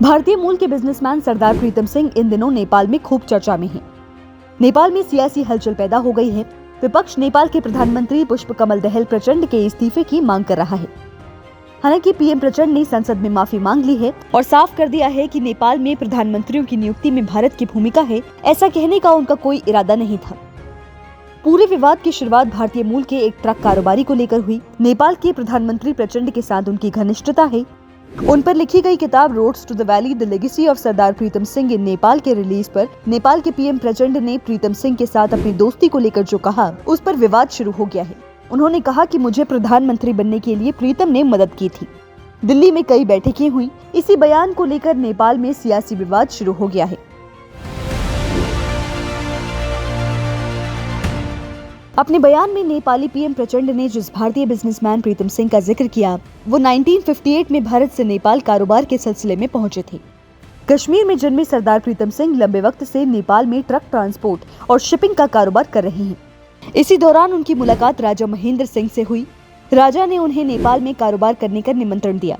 भारतीय मूल के बिजनेसमैन सरदार प्रीतम सिंह इन दिनों नेपाल में खूब चर्चा में हैं। नेपाल में सियासी हलचल पैदा हो गई है। विपक्ष नेपाल के प्रधानमंत्री पुष्पकमल दहल प्रचंड के इस्तीफे की मांग कर रहा है। हालांकि पीएम प्रचंड ने संसद में माफी मांग ली है और साफ कर दिया है कि नेपाल में प्रधानमंत्रियों की नियुक्ति में भारत की भूमिका है, ऐसा कहने का उनका कोई इरादा नहीं था। पूरे विवाद की शुरुआत भारतीय मूल के एक ट्रक कारोबारी को लेकर हुई। नेपाल के प्रधानमंत्री प्रचंड के साथ उनकी घनिष्ठता है। उन पर लिखी गई किताब roads to the valley the legacy of Sardar Pritam Singh in Nepal के रिलीज पर नेपाल के पीएम प्रचंड ने प्रीतम सिंह के साथ अपनी दोस्ती को लेकर जो कहा, उस पर विवाद शुरू हो गया है। उन्होंने कहा कि मुझे प्रधानमंत्री बनने के लिए प्रीतम ने मदद की थी। दिल्ली में कई बैठकें हुई। इसी बयान को लेकर नेपाल में सियासी विवाद शुरू हो गया है। अपने बयान में नेपाली पीएम प्रचंड ने जिस भारतीय बिजनेसमैन प्रीतम सिंह का जिक्र किया, वो 1958 में भारत से नेपाल कारोबार के सिलसिले में पहुंचे थे। कश्मीर में जन्मे सरदार प्रीतम सिंह लंबे वक्त से नेपाल में ट्रक ट्रांसपोर्ट और शिपिंग का कारोबार कर रहे हैं। इसी दौरान उनकी मुलाकात राजा महेंद्र सिंह से हुई। राजा ने उन्हें नेपाल में कारोबार करने का निमंत्रण दिया।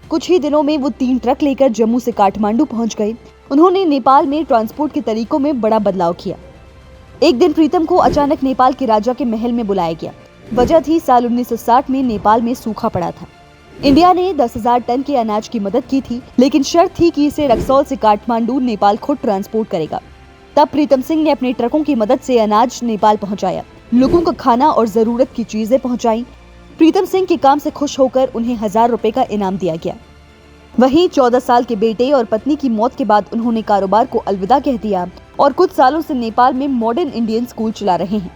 कुछ ही दिनों में वो 3 ट्रक लेकर जम्मू से काठमांडू पहुंच गए। उन्होंने नेपाल में ट्रांसपोर्ट के तरीकों में बड़ा बदलाव किया। एक दिन प्रीतम को अचानक नेपाल के राजा के महल में बुलाया गया। वजह थी साल 1960 में नेपाल में सूखा पड़ा था। इंडिया ने 10,000 टन के अनाज की मदद की थी, लेकिन शर्त थी कि इसे रक्सौल से काठमांडू नेपाल खुद ट्रांसपोर्ट करेगा। तब प्रीतम सिंह ने अपने ट्रकों की मदद से अनाज नेपाल पहुंचाया, लोगों का खाना और जरूरत की चीजें पहुंचाई। प्रीतम सिंह के काम से खुश होकर उन्हें 1000 रुपए का इनाम दिया गया। वहीं 14 साल के बेटे और पत्नी की मौत के बाद उन्होंने कारोबार को अलविदा कह दिया और कुछ सालों से नेपाल में मॉडर्न इंडियन स्कूल चला रहे हैं।